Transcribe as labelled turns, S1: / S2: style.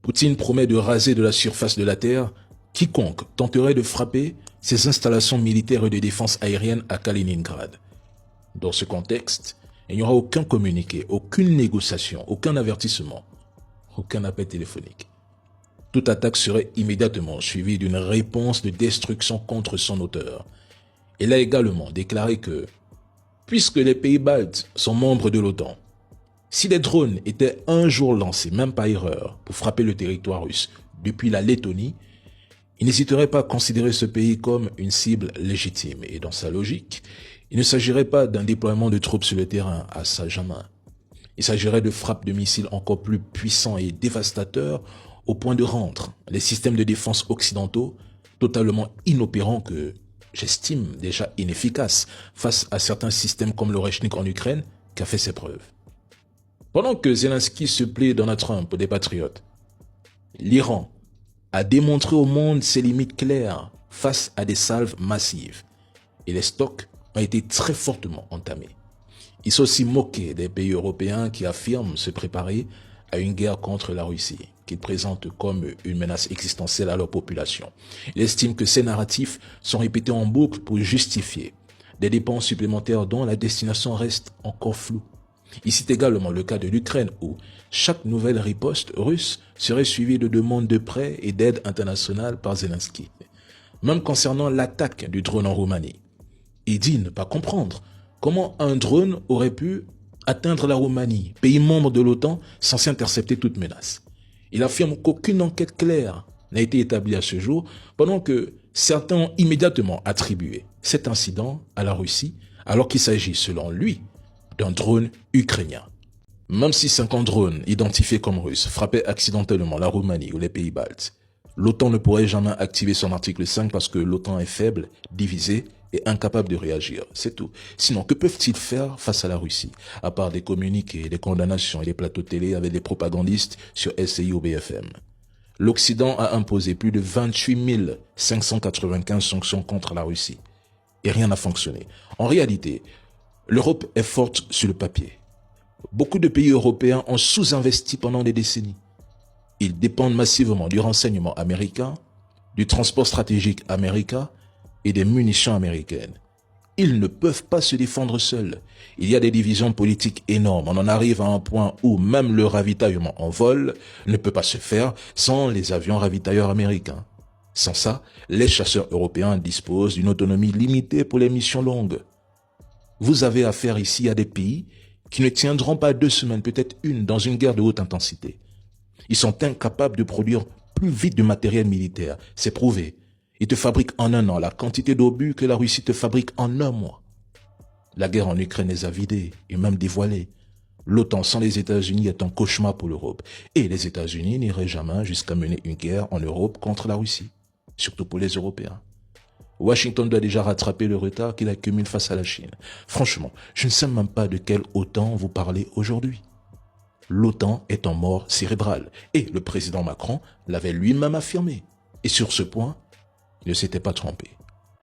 S1: Poutine promet de raser de la surface de la Terre quiconque tenterait de frapper ses installations militaires et de défense aérienne à Kaliningrad. Dans ce contexte, il n'y aura aucun communiqué, aucune négociation, aucun avertissement, aucun appel téléphonique. Toute attaque serait immédiatement suivie d'une réponse de destruction contre son auteur. Il a également déclaré que, puisque les pays baltes sont membres de l'OTAN, si des drones étaient un jour lancés, même par erreur, pour frapper le territoire russe depuis la Lettonie, il n'hésiterait pas à considérer ce pays comme une cible légitime. Et dans sa logique, il ne s'agirait pas d'un déploiement de troupes sur le terrain à Saint-Germain. Il s'agirait de frappes de missiles encore plus puissants et dévastateurs au point de rendre les systèmes de défense occidentaux totalement inopérants que j'estime déjà inefficaces face à certains systèmes comme le Oreshnik en Ukraine qui a fait ses preuves. Pendant que Zelensky se plaît Donald Trump des patriotes, l'Iran a démontré au monde ses limites claires face à des salves massives et les stocks ont été très fortement entamés. Ils sont aussi moqués des pays européens qui affirment se préparer à une guerre contre la Russie, qu'ils présentent comme une menace existentielle à leur population. Ils estiment que ces narratifs sont répétés en boucle pour justifier des dépenses supplémentaires dont la destination reste encore floue. Il cite également le cas de l'Ukraine où chaque nouvelle riposte russe serait suivie de demandes de prêts et d'aide internationale par Zelensky. Même concernant l'attaque du drone en Roumanie, il dit ne pas comprendre comment un drone aurait pu atteindre la Roumanie, pays membre de l'OTAN, censé intercepter toute menace. Il affirme qu'aucune enquête claire n'a été établie à ce jour, pendant que certains ont immédiatement attribué cet incident à la Russie, alors qu'il s'agit, selon lui, d'un drone ukrainien. Même si 50 drones identifiés comme russes frappaient accidentellement la Roumanie ou les pays baltes, l'OTAN ne pourrait jamais activer son article 5 parce que l'OTAN est faible, divisée et incapable de réagir. C'est tout. Sinon, que peuvent-ils faire face à la Russie, à part des communiqués, des condamnations et des plateaux télé avec des propagandistes sur SCI ou BFM? L'Occident a imposé plus de 28 595 sanctions contre la Russie. Et rien n'a fonctionné. En réalité, l'Europe est forte sur le papier. Beaucoup de pays européens ont sous-investi pendant des décennies. Ils dépendent massivement du renseignement américain, du transport stratégique américain et des munitions américaines. Ils ne peuvent pas se défendre seuls. Il y a des divisions politiques énormes. On en arrive à un point où même le ravitaillement en vol ne peut pas se faire sans les avions ravitailleurs américains. Sans ça, les chasseurs européens disposent d'une autonomie limitée pour les missions longues. Vous avez affaire ici à des pays qui ne tiendront pas 2 semaines, peut-être une, dans une guerre de haute intensité. Ils sont incapables de produire plus vite de matériel militaire. C'est prouvé. Ils te fabriquent en 1 an la quantité d'obus que la Russie te fabrique en 1 mois. La guerre en Ukraine les a vidés et même dévoilés. L'OTAN sans les États-Unis est un cauchemar pour l'Europe. Et les États-Unis n'iraient jamais jusqu'à mener une guerre en Europe contre la Russie. Surtout pour les Européens. Washington doit déjà rattraper le retard qu'il accumule face à la Chine. Franchement, je ne sais même pas de quel OTAN vous parlez aujourd'hui. L'OTAN est en mort cérébrale. Et le président Macron l'avait lui-même affirmé. Et sur ce point, il ne s'était pas trompé.